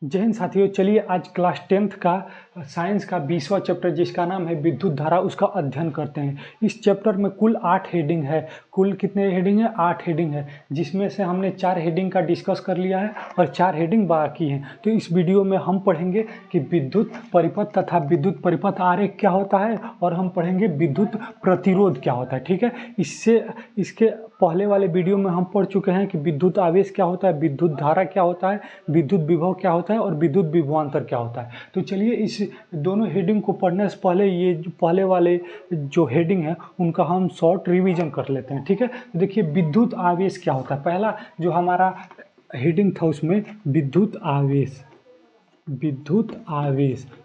जय हिंद साथियों, चलिए आज क्लास 10th का साइंस का 20वां चैप्टर जिसका नाम है विद्युत धारा उसका अध्ययन करते हैं। इस चैप्टर में कुल 8 हेडिंग है। कुल कितने हेडिंग है? 8 हेडिंग है, जिसमें से हमने 4 हेडिंग का डिस्कस कर लिया है और 4 हेडिंग बाकी हैं। तो इस वीडियो में हम पढ़ेंगे कि विद्युत परिपथ तथा विद्युत परिपथ आरेख क्या होता है और हम पढ़ेंगे विद्युत प्रतिरोध क्या होता है। ठीक है, इसके पहले वाले वीडियो में हम पढ़ चुके हैं कि विद्युत आवेश क्या होता है, विद्युत धारा क्या होता है, विद्युत विभव क्या होता है और विद्युत विभवांतर क्या होता है। तो चलिए इस दोनों हेडिंग को पढ़ने से पहले ये जो पहले वाले जो हेडिंग है उनका हम शॉर्ट रिवीजन कर लेते हैं। ठीक है, तो देखिए विद्युत आवेश क्या होता है। पहला जो हमारा हेडिंग था उसमें विद्युत आवेश,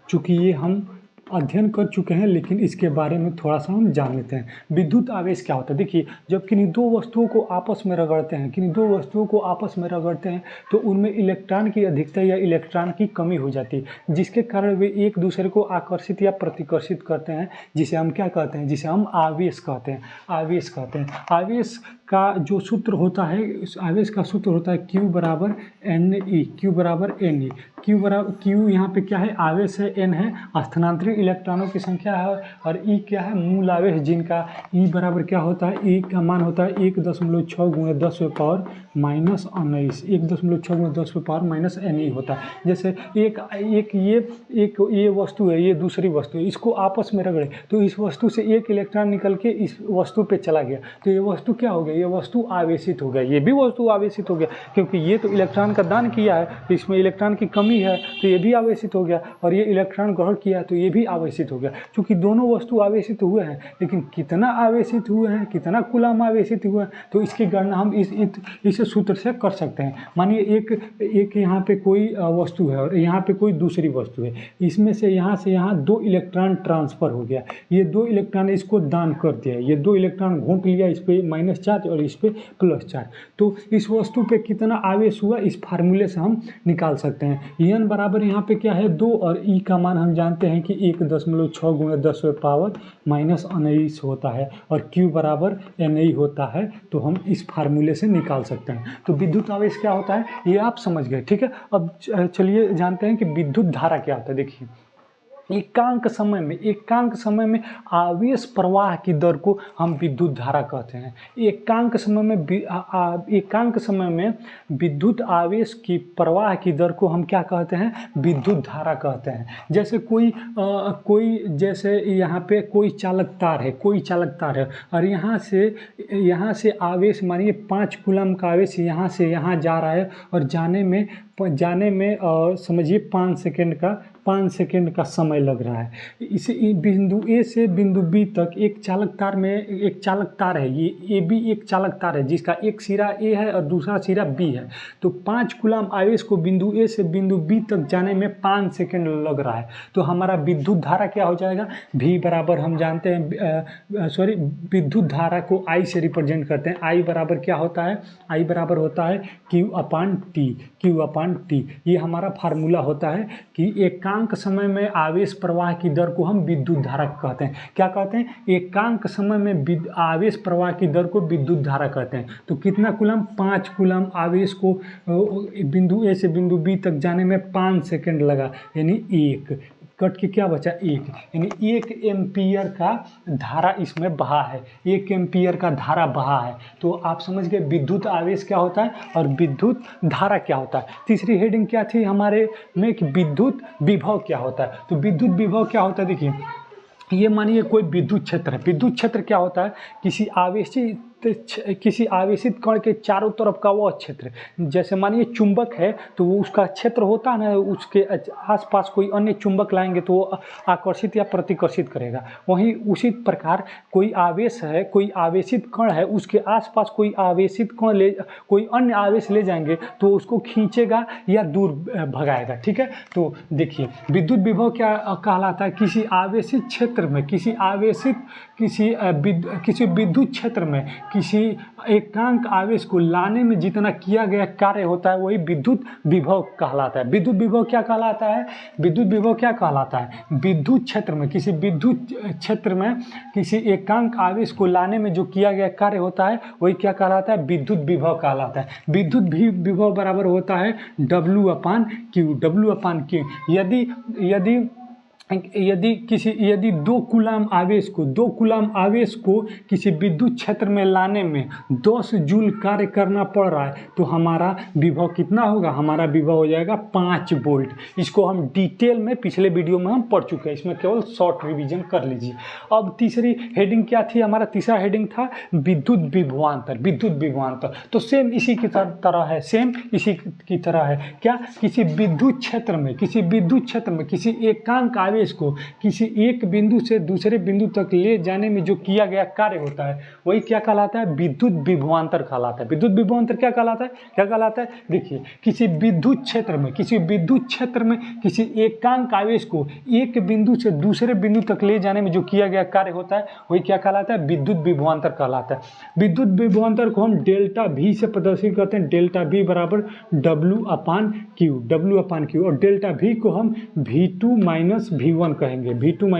चूँकि ये हम अध्ययन कर चुके हैं लेकिन इसके बारे में थोड़ा सा हम जान लेते हैं। विद्युत आवेश क्या होता है? देखिए, जब किन्हीं दो वस्तुओं को आपस में रगड़ते हैं तो उनमें इलेक्ट्रॉन की अधिकता या इलेक्ट्रॉन की कमी हो जाती है, जिसके कारण वे एक दूसरे को आकर्षित या प्रतिकर्षित करते हैं, जिसे हम क्या कहते हैं? जिसे हम आवेश कहते हैं। आवेश का जो सूत्र होता है, इस आवेश का सूत्र होता है Q बराबर NE। Q यहाँ पे क्या है? आवेश है, N है स्थानांतरित इलेक्ट्रॉनों की संख्या है और E क्या है? मूल आवेश, जिनका E बराबर क्या होता है? E का मान होता है 1.6 गुणे 10 पावर माइनस 19, 1.6 गुणे 10 पावर माइनस NE होता है। जैसे ये वस्तु है, ये दूसरी वस्तु है, इसको आपस में रगड़े तो इस वस्तु से एक इलेक्ट्रॉन निकल के इस वस्तु पे चला गया तो ये वस्तु क्या हो गया? ये वस्तु आवेशित हो गया। ये भी वस्तु आवेशित हो गया क्योंकि ये तो इलेक्ट्रॉन का दान किया है तो इसमें इलेक्ट्रॉन की कमी है तो ये भी आवेशित हो गया, और ये इलेक्ट्रॉन ग्रहण किया तो ये भी आवेशित हो गया। क्योंकि दोनों वस्तु आवेशित हुए हैं, लेकिन कितना आवेशित हुए हैं, कितना कूलम आवेशित हुए हैं, तो इसकी गणना हम इस सूत्र से कर सकते हैं। मानिए एक यहाँ पे कोई वस्तु है और यहाँ पे कोई दूसरी वस्तु है, इसमें से यहाँ 2 इलेक्ट्रॉन ट्रांसफर हो गया। ये 2 इलेक्ट्रॉन इसको दान कर दिया, ये 2 इलेक्ट्रॉन घोंट लिया, इस पे माइनस चार्ज और इस पे प्लस चार्ज। तो इस वस्तु पे कितना आवेश हुआ इस फार्मूले से हम निकाल सकते हैं। N बराबर यहाँ पे क्या है? 2 और E का मान हम जानते हैं कि 1.6 गुणे 10 पावर माइनस 19 होता है और Q बराबर NE होता है, तो हम इस फार्मूले से निकाल सकते हैं। तो विद्युत आवेश क्या होता है ये आप समझ गए। ठीक है, अब चलिए जानते हैं कि विद्युत धारा क्या होता है। देखिए, एकांक समय में आवेश प्रवाह की दर को हम विद्युत धारा कहते हैं। एकांक समय में विद्युत आवेश की प्रवाह की दर को हम क्या कहते हैं? विद्युत धारा कहते हैं। जैसे जैसे यहाँ पे कोई चालक तार है और यहाँ से आवेश, मानिए 5 कूलम का आवेश यहाँ से यहाँ जा रहा है और जाने में समझिए 5 सेकेंड का समय लग रहा है। इसे बिंदु A से बिंदु B तक एक चालक तार है, ये भी एक चालक तार है जिसका एक सिरा A है और दूसरा सिरा B है। तो 5 कूलम आवेश को बिंदु A से बिंदु B तक जाने में 5 सेकेंड लग रहा है। तो हमारा विद्युत धारा क्या हो जाएगा? V बराबर हम जानते हैं, विद्युत धारा को I से रिप्रेजेंट करते हैं। I बराबर क्या होता है? I बराबर होता है Q अपान T। ये हमारा फार्मूला होता है कि एकांक समय में आवेश प्रवाह की दर को हम विद्युत धारा कहते हैं। क्या कहते हैं? एकांक समय में आवेश प्रवाह की दर को विद्युत धारा कहते हैं। तो कितना कूलम? 5 कूलम आवेश को बिंदु A से बिंदु B तक जाने में 5 सेकेंड लगा, यानी 1 कट के क्या बचा? 1, यानी 1 एम्पियर का धारा इसमें बहा है, 1 एम्पियर का धारा बहा है। तो आप समझ गए विद्युत आवेश क्या होता है और विद्युत धारा क्या होता है। तीसरी हेडिंग क्या थी हमारे में कि विद्युत विभव क्या होता है। तो विद्युत विभव क्या होता है? देखिए, ये मानिए कोई विद्युत क्षेत्र है। विद्युत क्षेत्र क्या होता है? किसी आवेशित कण के चारों तरफ का वह क्षेत्र, जैसे मानिए चुंबक है तो वो उसका क्षेत्र होता है ना, उसके आसपास कोई अन्य चुंबक लाएंगे तो वो आकर्षित या प्रतिकर्षित करेगा। वहीं उसी प्रकार कोई आवेश है, कोई आवेशित कण है, उसके आसपास कोई अन्य आवेश ले जाएंगे तो उसको खींचेगा या दूर भगाएगा। ठीक है, तो देखिए विद्युत विभव क्या कहलाता है? किसी आवेशित क्षेत्र में, किसी विद्युत क्षेत्र में किसी एकांक आवेश को लाने में जितना किया गया कार्य होता है वही विद्युत विभव कहलाता है। विद्युत विभव क्या कहलाता है? विद्युत विभव क्या कहलाता है? विद्युत क्षेत्र में, किसी विद्युत क्षेत्र में किसी एकांक आवेश को लाने में जो किया गया कार्य होता है वही क्या कहलाता है? विद्युत विभव कहलाता है। विद्युत विभव बराबर होता है W/Q। W/Q यदि 2 कूलाम आवेश को किसी विद्युत क्षेत्र में लाने में 10 जूल कार्य करना पड़ रहा है तो हमारा विभव कितना होगा? हमारा विभव हो जाएगा 5 वोल्ट। इसको हम डिटेल में पिछले वीडियो में हम पढ़ चुके हैं, इसमें केवल शॉर्ट रिवीजन कर लीजिए। अब तीसरी हेडिंग क्या थी? हमारा तीसरा हेडिंग था विद्युत विभवांतर। विद्युत विभवांतर तो सेम इसी की तरह है, क्या? किसी विद्युत क्षेत्र में किसी एकांक आवेश को किसी एक बिंदु से दूसरे बिंदु तक ले जाने में जो किया गया कार्य होता है वही क्या कहलाता है? विद्युत विभवांतर कहलाता है। विद्युत विभवांतर क्या कहलाता है? देखिए, किसी विद्युत क्षेत्र में किसी एकांक आवेश को एक बिंदु से दूसरे बिंदु तक ले जाने में जो किया गया कार्य होता है वही क्या कहलाता है? विद्युत विभवांतर कहलाता है। विद्युत विभवांतर को हम डेल्टा V से प्रदर्शित करते हैं। डेल्टा V बराबर W/Q। और डेल्टा V को हम V2 - V1 कहेंगे। V2 -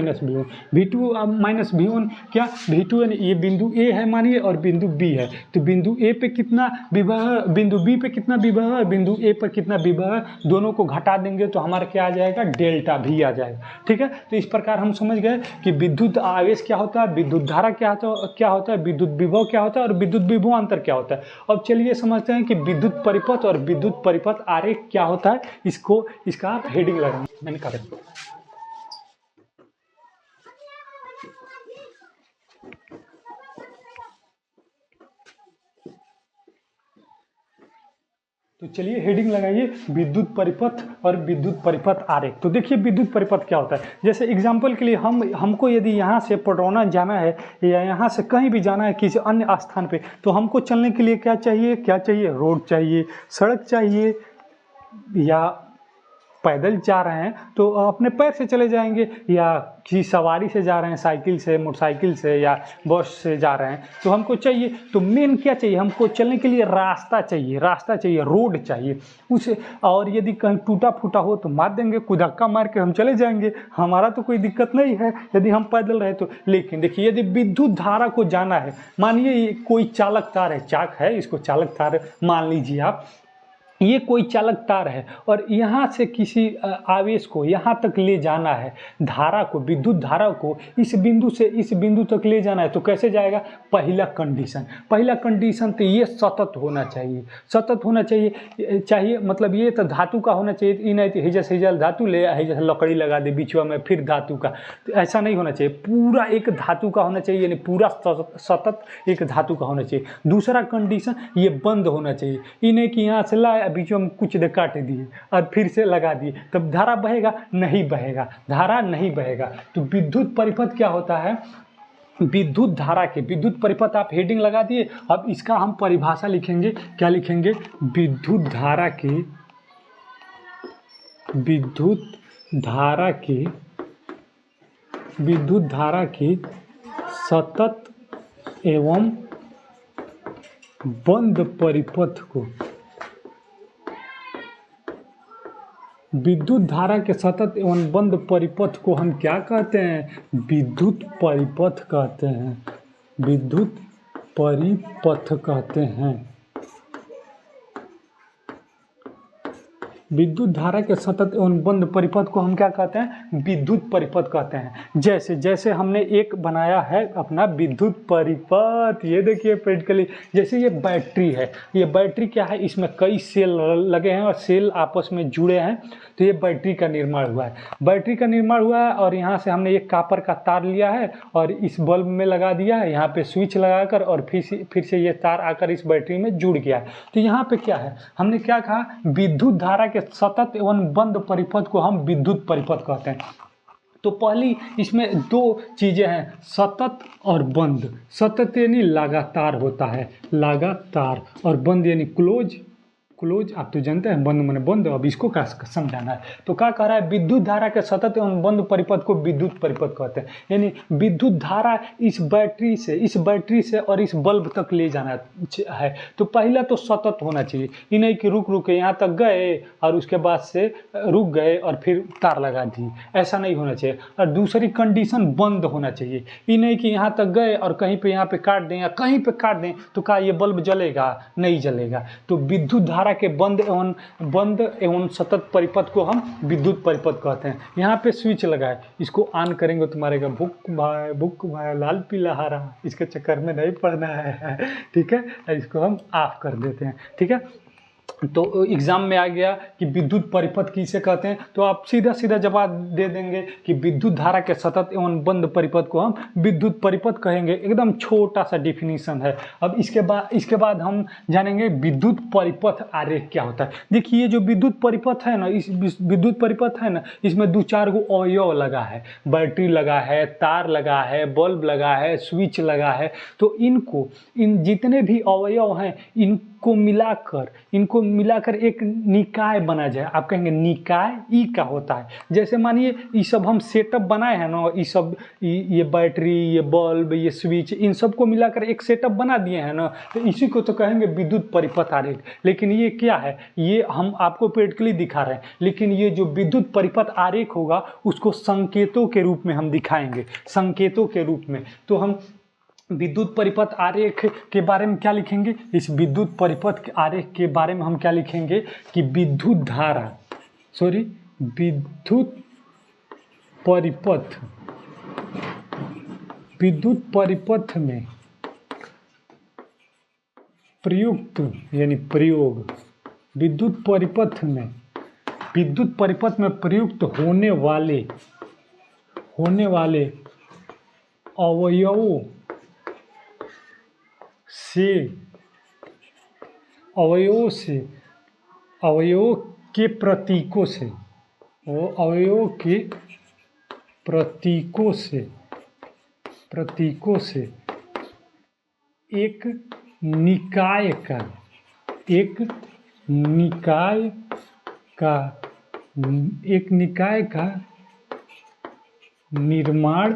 V1 क्या? V2 यानी ये बिंदु A है मानिए और बिंदु B है, तो बिंदु A पे कितना विभव है, बिंदु B पे कितना विभव है, बिंदु A पर कितना विभव है, दोनों को घटा देंगे तो हमारा क्या आ जाएगा? डेल्टा V आ जाएगा। ठीक है, तो इस प्रकार हम समझ गए कि विद्युत आवेश क्या होता है, विद्युत धारा क्या होता है, विद्युत विभव क्या होता है और विद्युत विभवांतर क्या होता है। अब चलिए समझते हैं कि विद्युत परिपथ और विद्युत परिपथ आरेख क्या होता है। इसका हेडिंग लगाएंगे। मैंने कहा तो चलिए हेडिंग लगाइए विद्युत परिपथ और विद्युत परिपथ आरेख। तो देखिए विद्युत परिपथ क्या होता है। जैसे एग्जांपल के लिए हमको यदि यहाँ से पडरौना जाना है या यहाँ से कहीं भी जाना है किसी अन्य स्थान पे, तो हमको चलने के लिए क्या चाहिए? रोड चाहिए, सड़क चाहिए, या पैदल जा रहे हैं तो अपने पैर से चले जाएंगे, या किसी सवारी से जा रहे हैं, साइकिल से, मोटरसाइकिल से या बस से जा रहे हैं तो हमको चाहिए, तो मेन क्या चाहिए? हमको चलने के लिए रास्ता चाहिए, रोड चाहिए उसे। और यदि कहीं टूटा फूटा हो तो मार देंगे, धक्का मार के हम चले जाएंगे, हमारा तो कोई दिक्कत नहीं है यदि हम पैदल रहे तो। लेकिन देखिए यदि विद्युत धारा को जाना है, मानिए कोई चालक तार है, चाक है, इसको चालक तार मान लीजिए आप, ये कोई चालक तार है और यहाँ से किसी आवेश को यहाँ तक ले जाना है, धारा को, विद्युत धारा को इस बिंदु से इस बिंदु तक ले जाना है, तो कैसे जाएगा? पहला कंडीशन तो ये सतत होना चाहिए, मतलब ये तो धातु का होना चाहिए। ये नहीं तो हिजा से धातु ले, हिजा से लकड़ी लगा दे बीचवा में फिर धातु का, तो ऐसा नहीं होना चाहिए। पूरा एक धातु का होना चाहिए, यानी पूरा सतत एक धातु का होना चाहिए। दूसरा कंडीशन ये बंद होना चाहिए, ये नहीं कि यहाँ से लाए बीच में कुछ देर काट दिए और फिर से लगा दिए, तब धारा बहेगा? नहीं बहेगा। तो विद्युत परिपथ क्या होता है? विद्युत धारा के, विद्युत परिपथ आप हेडिंग लगा दिए। अब इसका हम परिभाषा लिखेंगे, क्या लिखेंगे? विद्युत धारा की सतत एवं बंद परिपथ को, विद्युत धारा के सतत एवं बंद परिपथ को हम क्या कहते हैं? विद्युत परिपथ कहते हैं। विद्युत धारा के सतत एवं बंद परिपथ को हम क्या कहते हैं? विद्युत परिपथ कहते हैं। जैसे हमने एक बनाया है अपना विद्युत परिपथ, ये देखिए प्रैक्टिकली, जैसे ये बैटरी है, ये बैटरी क्या है? इसमें कई सेल लगे हैं और सेल आपस में जुड़े हैं, तो ये बैटरी का निर्माण हुआ है। और यहाँ से हमने एक कॉपर का तार लिया है और इस बल्ब में लगा दिया है, यहाँ पे स्विच लगाकर, और फिर से ये तार आकर इस बैटरी में जुड़ गया है। तो यहाँ पे क्या है? हमने क्या कहा? विद्युत धारा के सतत एवं बंद परिपथ को हम विद्युत परिपथ कहते हैं। तो पहली इसमें 2 चीजें हैं, सतत और बंद। सतत यानी लगातार होता है, लगातार, और बंद यानी क्लोज क्लोज आप तो जानते हैं, बंद माने बंद। अब इसको क्या समझाना है, तो क्या कह रहा है, विद्युत धारा के सतत एवं बंद परिपथ को विद्युत परिपथ कहते हैं। यानी विद्युत धारा इस बैटरी से और इस बल्ब तक ले जाना है, तो पहला तो सतत होना चाहिए, ये नहीं कि रुक के यहाँ तक गए और उसके बाद से रुक गए और फिर तार लगा दी, ऐसा नहीं होना चाहिए। और दूसरी कंडीशन बंद होना चाहिए, ये नहीं कि यहाँ तक गए और कहीं पे यहाँ पे काट दें या कहीं पे काट दें तो क्या ये बल्ब जलेगा, नहीं जलेगा। तो विद्युत धारा के बंद एवं सतत परिपथ को हम विद्युत परिपथ कहते हैं। यहाँ पे स्विच लगा है, इसको ऑन करेंगे तो मारेगा बुक भाई लाल पीला हरा, इसके चक्कर में नहीं पड़ना है, ठीक है। इसको हम ऑफ कर देते हैं, ठीक है। तो एग्जाम में आ गया कि विद्युत परिपथ किसे कहते हैं, तो आप सीधा सीधा जवाब दे देंगे कि विद्युत धारा के सतत एवं बंद परिपथ को हम विद्युत परिपथ कहेंगे। एकदम छोटा सा डिफिनीशन है। अब इसके बाद हम जानेंगे विद्युत परिपथ आरेख क्या होता है। देखिए जो विद्युत परिपथ है ना, इस विद्युत परिपथ है ना, इसमें 2-4 गो अवयव लगा है, बैटरी लगा है, तार लगा है, बल्ब लगा है, स्विच लगा है। तो इन जितने भी अवयव हैं इनको मिलाकर एक निकाय बना जाए। आप कहेंगे निकाय ई का होता है, जैसे मानिए ये सब हम सेटअप बनाए हैं ना, ये बैटरी, ये बल्ब, ये स्विच, इन सबको मिलाकर एक सेटअप बना दिए हैं ना, तो इसी को तो कहेंगे विद्युत परिपथ आरेख। लेकिन ये क्या है, ये हम आपको प्रैक्टिकली दिखा रहे हैं, लेकिन ये जो विद्युत परिपथ आरेख होगा उसको संकेतों के रूप में हम दिखाएंगे, संकेतों के रूप में। तो हम विद्युत परिपथ आरेख के बारे में क्या लिखेंगे, इस विद्युत परिपथ आरेख के बारे में हम क्या लिखेंगे कि विद्युत परिपथ में प्रयुक्त यानी प्रयोग, विद्युत परिपथ में प्रयुक्त होने वाले अवयवों के प्रतीकों से एक निकाय का निर्माण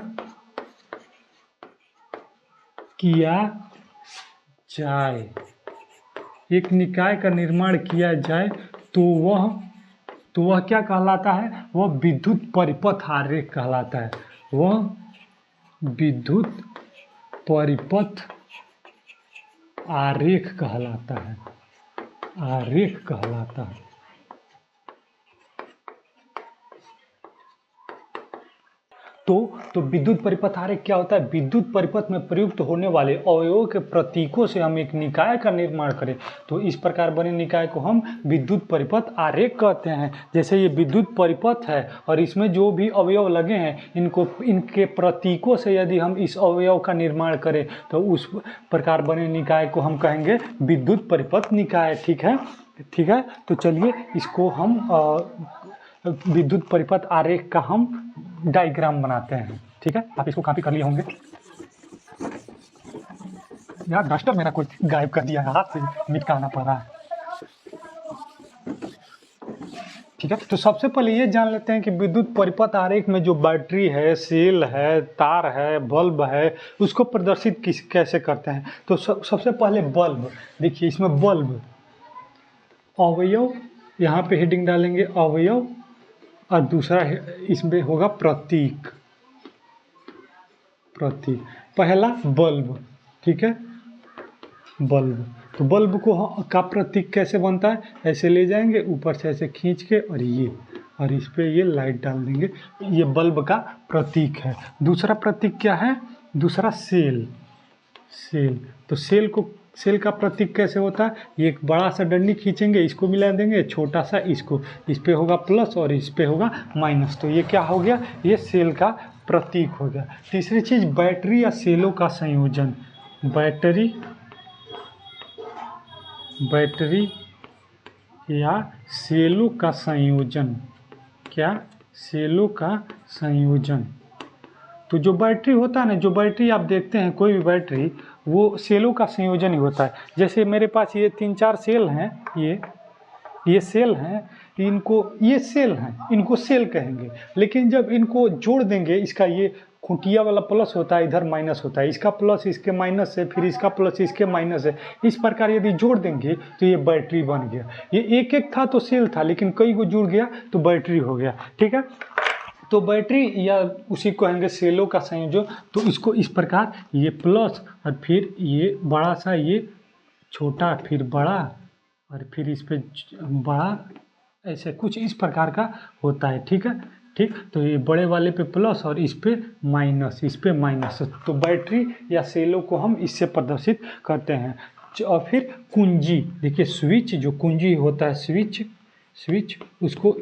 किया जाए, एक निकाय का निर्माण किया जाए, तो वह क्या कहलाता है, वह विद्युत परिपथ आरेख कहलाता है। वह विद्युत परिपथ आरेख कहलाता है। तो विद्युत परिपथ आरेख क्या होता है, विद्युत परिपथ में प्रयुक्त होने वाले अवयवों के प्रतीकों से हम एक निकाय का निर्माण करें, तो इस प्रकार बने निकाय को हम विद्युत परिपथ आरेख कहते हैं। जैसे ये विद्युत परिपथ है और इसमें जो भी अवयव लगे हैं इनके प्रतीकों से यदि हम इस अवयव का निर्माण करें तो उस प्रकार बने निकाय को हम कहेंगे विद्युत परिपथ निकाय। ठीक है। तो चलिए इसको हम विद्युत परिपथ आरेख का हम डायग्राम बनाते हैं। ठीक है, आप इसको कॉपी कर लिए होंगे। यार डस्टर मेरा कोई गायब कर दिया है, हाथ से निकालना पड़ रहा है। ठीक है, तो सबसे पहले ये जान लेते हैं कि विद्युत परिपथ आरेख में जो बैटरी है, सेल है, तार है, बल्ब है, उसको प्रदर्शित कैसे करते हैं। तो सबसे पहले बल्ब, देखिए इसमें बल्ब अवयव, यहाँ पे हेडिंग डालेंगे अवयव, और दूसरा इसमें होगा प्रतीक। पहला बल्ब, ठीक है, बल्ब। तो बल्ब का प्रतीक कैसे बनता है, ऐसे ले जाएंगे ऊपर से ऐसे खींच के और इस पे ये लाइट डाल देंगे, ये बल्ब का प्रतीक है। दूसरा प्रतीक क्या है, दूसरा सेल। तो सेल का प्रतीक कैसे होता है, ये एक बड़ा सा डंडी खींचेंगे, इसको मिला देंगे, छोटा सा इसको, इस पे होगा प्लस और इस पे होगा माइनस, तो ये क्या हो गया, ये सेल का प्रतीक हो गया। तीसरी चीज बैटरी या सेलों का संयोजन, बैटरी या सेलों का संयोजन, सेलों का संयोजन। तो जो बैटरी होता है ना, जो बैटरी आप देखते हैं कोई भी बैटरी, वो सेलों का संयोजन ही होता है। जैसे मेरे पास ये 3-4 सेल हैं, ये सेल हैं, इनको ये सेल हैं, इनको सेल कहेंगे। लेकिन जब इनको जोड़ देंगे, इसका ये खूंटिया वाला प्लस होता है, इधर माइनस होता है, इसका प्लस इसके माइनस है, फिर इसका प्लस इसके माइनस है, इस प्रकार यदि जोड़ देंगे तो ये बैटरी बन गया। ये एक एक था तो सेल था, लेकिन कई को जुड़ गया तो बैटरी हो गया। ठीक है, तो बैटरी या उसी को कहेंगे सेलों का संयोजन। तो इसको इस प्रकार, ये प्लस और फिर ये बड़ा सा, ये छोटा, फिर बड़ा, और फिर इस पे बड़ा, ऐसे कुछ इस प्रकार का होता है। ठीक है, ठीक, तो ये बड़े वाले पे प्लस और इस पे माइनस, इस पे माइनस। तो बैटरी या सेलों को हम इससे प्रदर्शित करते हैं। और फिर कुंजी, देखिए स्विच, जो कुंजी होता है स्विच उसको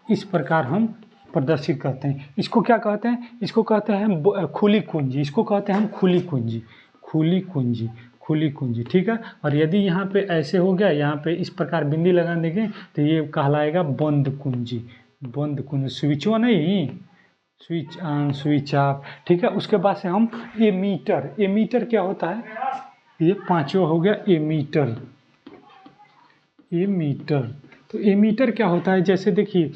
इस प्रकार हम प्रदर्शित करते हैं। इसको क्या कहते हैं? इसको कहते हैं खुली कुंजी, इसको कहते हैं हम खुली कुंजी, खुली कुंजी। ठीक है, और यदि यहाँ पे ऐसे हो गया, यहाँ पे इस प्रकार बिंदी लगा देंगे तो ये कहलाएगा बंद कुंजी, स्विचो नहीं, स्विच ऑन स्विच ऑफ। ठीक है, उसके बाद से हम एमीटर क्या होता है? ये पांचवा हो गया एमीटर। तो एमीटर क्या होता है? जैसे देखिए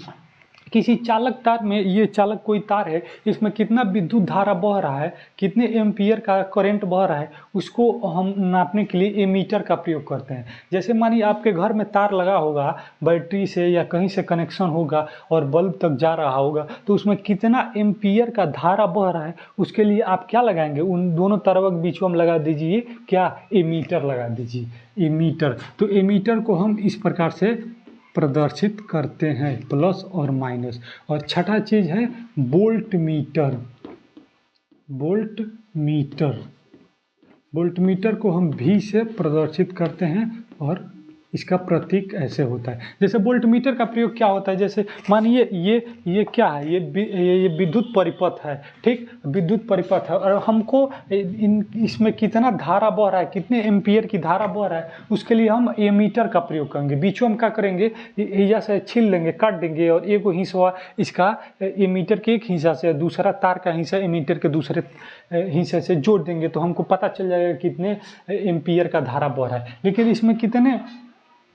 किसी चालक तार में, ये चालक कोई तार है, इसमें कितना विद्युत धारा बह रहा है, कितने एम्पियर का करंट बह रहा है, उसको हम नापने के लिए एमीटर का प्रयोग करते हैं। जैसे मानिए आपके घर में तार लगा होगा, बैटरी से या कहीं से कनेक्शन होगा और बल्ब तक जा रहा होगा, तो उसमें कितना एम्पियर का धारा बह रहा है, उसके लिए आप क्या लगाएंगे? उन दोनों तारों के बीच में लगा दीजिए, क्या? एमीटर लगा दीजिए, एमीटर। तो एमीटर को हम इस प्रकार से प्रदर्शित करते हैं, प्लस और माइनस। और छठा चीज है वोल्ट मीटर को हम V से प्रदर्शित करते हैं, और इसका प्रतीक ऐसे होता है। जैसे वोल्ट मीटर का प्रयोग क्या होता है? जैसे मानिए ये क्या है? ये विद्युत परिपथ है। ठीक, विद्युत परिपथ है, और हमको इसमें कितना धारा बह रहा है, कितने एम्पियर की धारा बह रहा है, उसके लिए हम एमीटर का प्रयोग करेंगे। बीचों में क्या करेंगे? यहाँ से छील लेंगे, काट देंगे, और एक हिस्सा इसका एमीटर के एक हिस्सा से दूसरा तार का हिस्सा एमीटर के दूसरे हिस्से से जोड़ देंगे, तो हमको पता चल जाएगा कितने एम्पियर का धारा बह रहा है। लेकिन इसमें कितने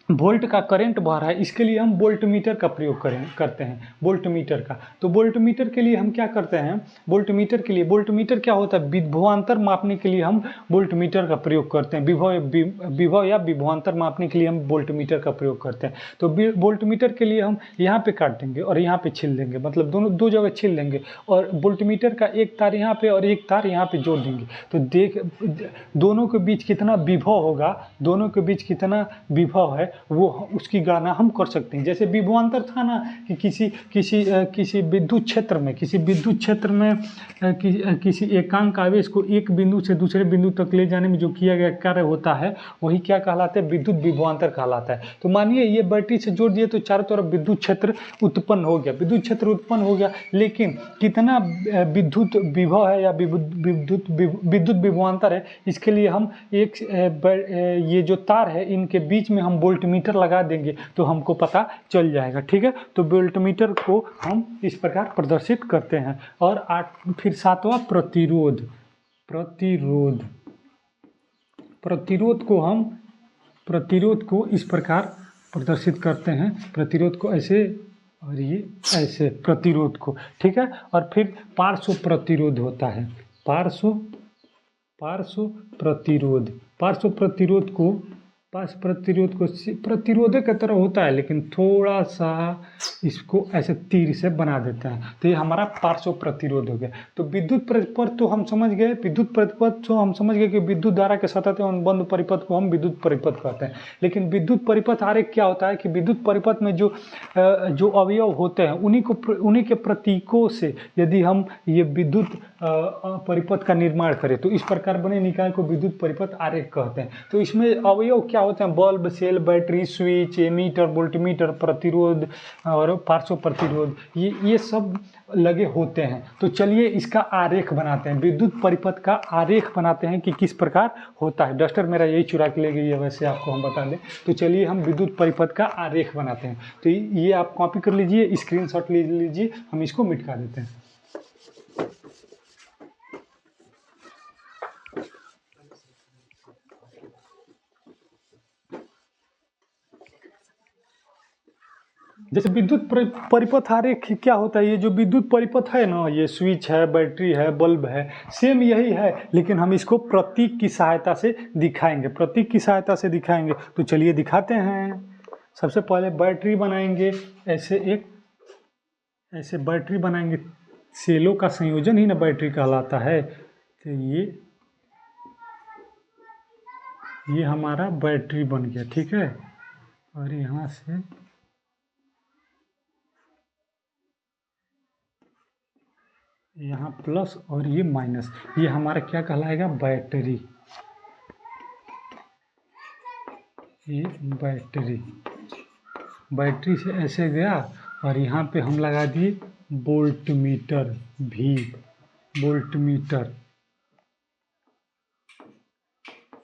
वोल्ट का करंट बह रहा है, इसके लिए हम वोल्ट मीटर का प्रयोग करते हैं, वोल्ट मीटर का। तो वोल्ट मीटर के लिए हम क्या करते हैं? वोल्ट मीटर क्या होता है? विभवांतर मापने के लिए हम वोल्ट मीटर का प्रयोग करते हैं। विभव या विभवांतर मापने के लिए हम वोल्ट मीटर का प्रयोग करते हैं। तो वोल्ट मीटर के लिए हम यहाँ पे काट देंगे और यहाँ पे छील देंगे, मतलब दो जगह छील देंगे, और वोल्ट मीटर का एक तार यहाँ पे और एक तार यहाँ पे जोड़ देंगे। तो दोनों के बीच कितना विभव होगा, दोनों के बीच कितना विभव है, वो उसकी गणना हम कर सकते हैं। जैसे विभवांतर था ना, कि किसी विद्युत क्षेत्र में किसी एकांक आवेश को एक बिंदु से दूसरे बिंदु तक ले जाने में जो किया गया कार्य होता है, वही क्या कहलाता है? विद्युत विभवांतर कहलाता है। तो मानिए ये बैटरी से जोड़ दिए तो चारों तरफ विद्युत क्षेत्र उत्पन्न हो गया, लेकिन कितना विद्युत विभव है या विद्युत विभवांतर है, इसके लिए हम ये जो तार है, इनके बीच में हम वोल्ट मीटर लगा देंगे तो हमको पता चल जाएगा। ठीक है, तो वोल्ट मीटर को हम इस प्रकार प्रदर्शित करते हैं। और फिर सातवां प्रतिरोध को इस प्रकार प्रदर्शित करते हैं। प्रतिरोध को ऐसे, और ये ऐसे प्रतिरोध को। ठीक है, और फिर पार्श्व प्रतिरोध होता है, पार्श्व प्रतिरोध को प्रतिरोध की तरह होता है, लेकिन थोड़ा सा इसको ऐसे तीर से बना देते हैं, तो ये हमारा पार्श्व प्रतिरोध हो गया। तो विद्युत परिपथ तो हम समझ गए, कि विद्युत धारा के सतत एवं बंद परिपथ को हम विद्युत परिपथ कहते हैं। लेकिन विद्युत परिपथ आरेख क्या होता है? कि विद्युत परिपथ में जो अवयव होते हैं, उन्हीं के प्रतीकों से यदि हम ये विद्युत परिपथ का निर्माण करें, तो इस प्रकार बने निकाय को विद्युत परिपथ आरेख कहते हैं। तो इसमें अवयव क्या होते हैं? Bulb, cell, battery, switch, ammeter, voltmeter, प्रतिरोध और पार्श्व प्रतिरोध, ये सब लगे होते हैं। तो चलिए इसका आरेख बनाते हैं, विद्युत परिपथ का आरेख बनाते हैं कि किस प्रकार होता है। डस्टर मेरा यही चुरा के ले गई है, वैसे आपको हम बता दें। तो चलिए हम विद्युत परिपथ का आरेख बनाते हैं। तो ये आप कॉपी कर लीजिए, स्क्रीनशॉट ले लीजिए, हम इसको मिटा देते हैं। जैसे विद्युत परिपथ आरेख क्या होता है, ये जो विद्युत परिपथ है ना, ये स्विच है, बैटरी है, बल्ब है, सेम यही है, लेकिन हम इसको प्रतीक की सहायता से दिखाएंगे, प्रतीक की सहायता से दिखाएंगे। तो चलिए दिखाते हैं। सबसे पहले बैटरी बनाएंगे, ऐसे बैटरी बनाएंगे, सेलों का संयोजन ही ना बैटरी कहलाता है। तो ये हमारा बैटरी बन गया, ठीक है। और यहाँ से यहाँ प्लस और ये माइनस, ये हमारा क्या कहलाएगा, बैटरी। ये बैटरी से ऐसे गया और यहाँ पे हम लगा दिए वोल्टमीटर, भी वोल्टमीटर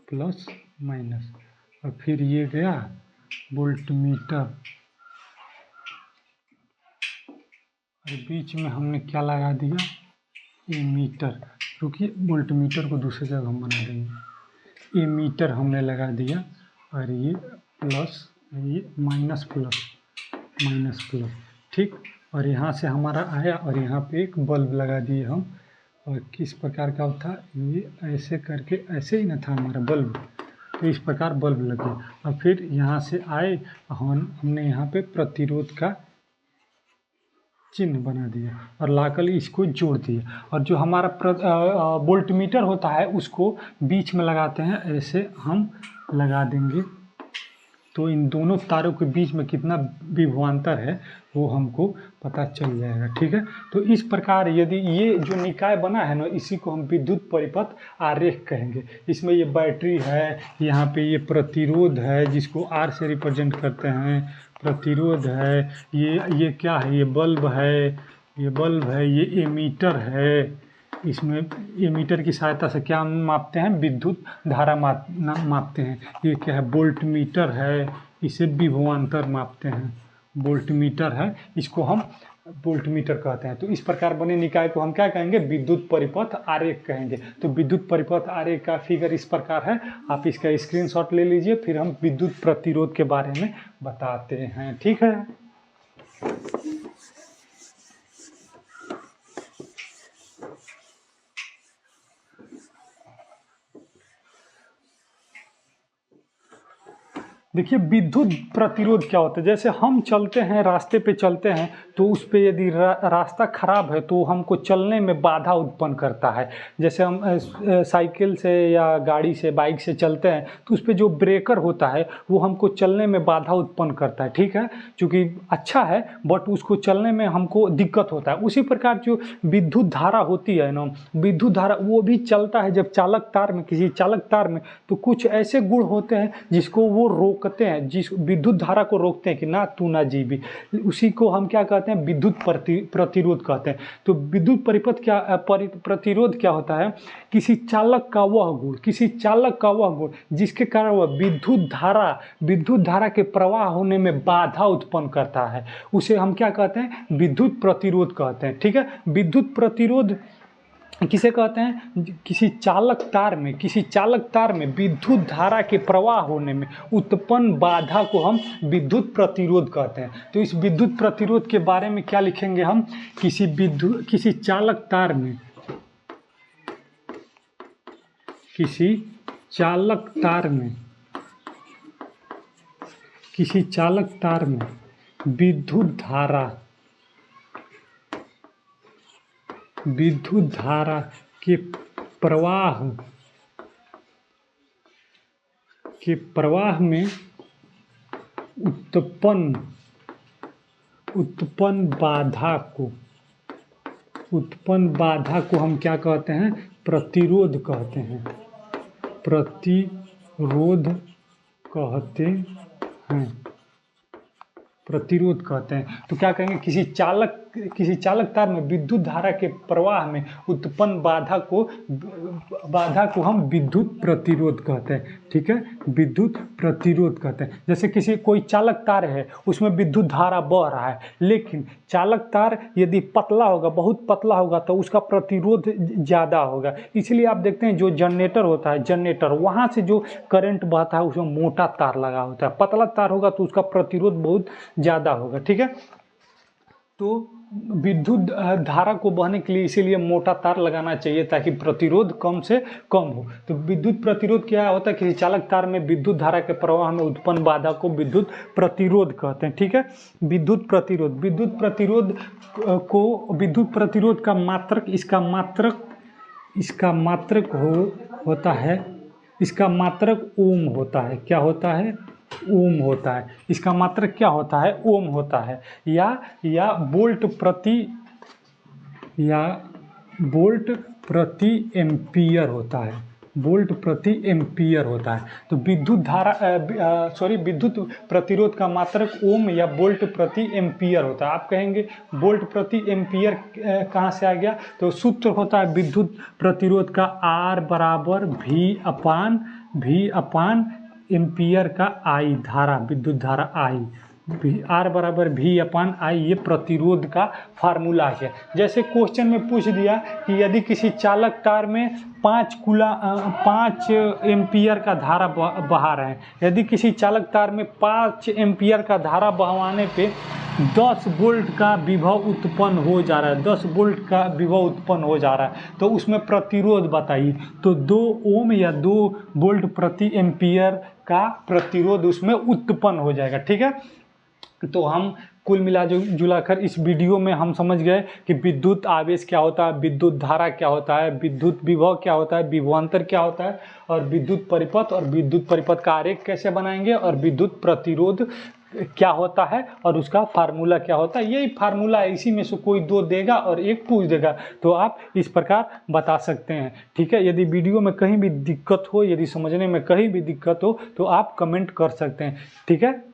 प्लस माइनस, और फिर ये गया वोल्टमीटर, और बीच में हमने क्या लगा दिया, एमीटर। क्योंकि वोल्टमीटर को दूसरी जगह हम बना देंगे, एमीटर हमने लगा दिया, और ये प्लस, ये माइनस प्लस, ठीक। और यहाँ से हमारा आया और यहाँ पे एक बल्ब लगा दिए हम। और किस प्रकार का था ये, ऐसे करके, ऐसे ही ना था हमारा बल्ब, तो इस प्रकार बल्ब लगे। और फिर यहाँ से आए, हमने यहाँ पे प्रतिरोध का चिन्ह बना दिया और लाकर इसको जोड़ दिया। और जो हमारा वोल्टमीटर होता है उसको बीच में लगाते हैं, ऐसे हम लगा देंगे, तो इन दोनों तारों के बीच में कितना विभवांतर है वो हमको पता चल जाएगा, ठीक है। तो इस प्रकार यदि ये जो निकाय बना है ना, इसी को हम विद्युत परिपथ आरेख कहेंगे। इसमें ये बैटरी है, यहाँ पे ये प्रतिरोध है जिसको आर से रिप्रेजेंट करते हैं, प्रतिरोध है, ये क्या है, ये बल्ब है, ये एमीटर है। इसमें एमीटर की सहायता से क्या मापते हैं, विद्युत धारा मापते हैं। ये क्या है, वोल्टमीटर है, इसे विभवांतर मापते हैं, वोल्टमीटर है, इसको हम वोल्टमीटर कहते हैं। तो इस प्रकार बने निकाय को हम क्या कहेंगे, विद्युत परिपथ आरेख कहेंगे। तो विद्युत परिपथ आरेख का फिगर इस प्रकार है, आप इसका स्क्रीनशॉट ले लीजिए, फिर हम विद्युत प्रतिरोध के बारे में बताते हैं, ठीक है। देखिए विद्युत प्रतिरोध क्या होता है, जैसे हम चलते हैं, रास्ते पे चलते हैं, तो उस पे यदि रास्ता खराब है तो हमको चलने में बाधा उत्पन्न करता है। जैसे हम साइकिल से या गाड़ी से, बाइक से चलते हैं तो उस पे जो ब्रेकर होता है वो हमको चलने में बाधा उत्पन्न करता है, ठीक है। चूँकि अच्छा है बट उसको चलने में हमको दिक्कत होता है। उसी प्रकार जो विद्युत धारा होती है ना, विद्युत धारा वो भी चलता है जब चालक तार में, किसी चालक तार में, तो कुछ ऐसे गुण होते हैं जिसको वो रोकते हैं, जिस विद्युत धारा को रोकते हैं कि ना तू ना जीवी। उसी को हम क्या कहते हैं, विद्युत प्रतिरोध कहते हैं। तो विद्युत परिपथ क्या, प्रतिरोध क्या होता है, किसी चालक का वह गुण जिसके कारण वह विद्युत धारा के प्रवाह होने में बाधा उत्पन्न करता है, उसे हम क्या कहते हैं, विद्युत प्रतिरोध कहते हैं, ठीक है। विद्युत प्रतिरोध किसे कहते हैं, किसी चालक तार में विद्युत धारा के प्रवाह होने में उत्पन्न बाधा को हम विद्युत प्रतिरोध कहते हैं। तो इस विद्युत प्रतिरोध के बारे में क्या लिखेंगे हम, किसी चालक तार में विद्युत धारा के प्रवाह में उत्पन्न बाधा को हम क्या कहते हैं, प्रतिरोध कहते हैं, प्रतिरोध कहते हैं। तो क्या कहेंगे, किसी चालक तार में विद्युत धारा के प्रवाह में उत्पन्न बाधा को हम विद्युत प्रतिरोध कहते हैं, ठीक है, विद्युत प्रतिरोध कहते हैं। जैसे कोई चालक तार है, उसमें विद्युत धारा बह रहा है, लेकिन चालक तार यदि पतला होगा, बहुत पतला होगा, तो उसका प्रतिरोध ज़्यादा होगा। इसलिए आप देखते हैं जो जनरेटर होता है, जनरेटर वहाँ से जो करंट बहता है उसमें मोटा तार लगा होता है, पतला तार होगा तो उसका प्रतिरोध बहुत ज़्यादा होगा। ठीक है, तो विद्युत धारा को बहने के लिए इसीलिए मोटा तार लगाना चाहिए ताकि प्रतिरोध कम से कम हो। तो विद्युत प्रतिरोध क्या होता है, किसी चालक तार में विद्युत धारा के प्रवाह में उत्पन्न बाधा को विद्युत प्रतिरोध कहते हैं। ठीक है, विद्युत प्रतिरोध, विद्युत प्रतिरोध का मात्रक, इसका मात्रक ओम होता है। क्या होता है? ओम होता है। इसका मात्रक क्या होता है? ओम होता है, या वोल्ट प्रति एम्पियर होता है। वोल्ट प्रति एम्पियर होता है। तो विद्युत प्रतिरोध का मात्रक ओम या वोल्ट प्रति एम्पियर होता है। आप कहेंगे वोल्ट प्रति एम्पियर कहाँ से आ गया? तो सूत्र होता है विद्युत प्रतिरोध का R बराबर V अपान एम्पियर का I, धारा, विद्युत धारा I, R बराबर V अपान I, ये प्रतिरोध का फार्मूला है। जैसे क्वेश्चन में पूछ दिया कि यदि किसी चालक तार में 5 एम्पियर का धारा बहा रहे हैं, यदि किसी चालक तार में 5 एम्पियर का धारा बहवाने पे 10 वोल्ट का विभव उत्पन्न हो जा रहा है, 10 वोल्ट का विभव उत्पन्न हो जा रहा है, तो उसमें प्रतिरोध बताइए। तो 2 ओम या 2 वोल्ट प्रति एम्पियर का प्रतिरोध उसमें उत्पन्न हो जाएगा। ठीक है, तो हम कुल मिला जुलाकर इस वीडियो में हम समझ गए कि विद्युत आवेश क्या होता है, विद्युत धारा क्या होता है, विद्युत विभव क्या होता है, विभवांतर क्या होता है, और विद्युत परिपथ और विद्युत परिपथ का आरेख कैसे बनाएंगे, और विद्युत प्रतिरोध क्या होता है और उसका फार्मूला क्या होता है। यही फार्मूला है, इसी में से कोई 2 देगा और 1 पूछ देगा, तो आप इस प्रकार बता सकते हैं। ठीक है, यदि वीडियो में कहीं भी दिक्कत हो, यदि समझने में कहीं भी दिक्कत हो तो आप कमेंट कर सकते हैं। ठीक है।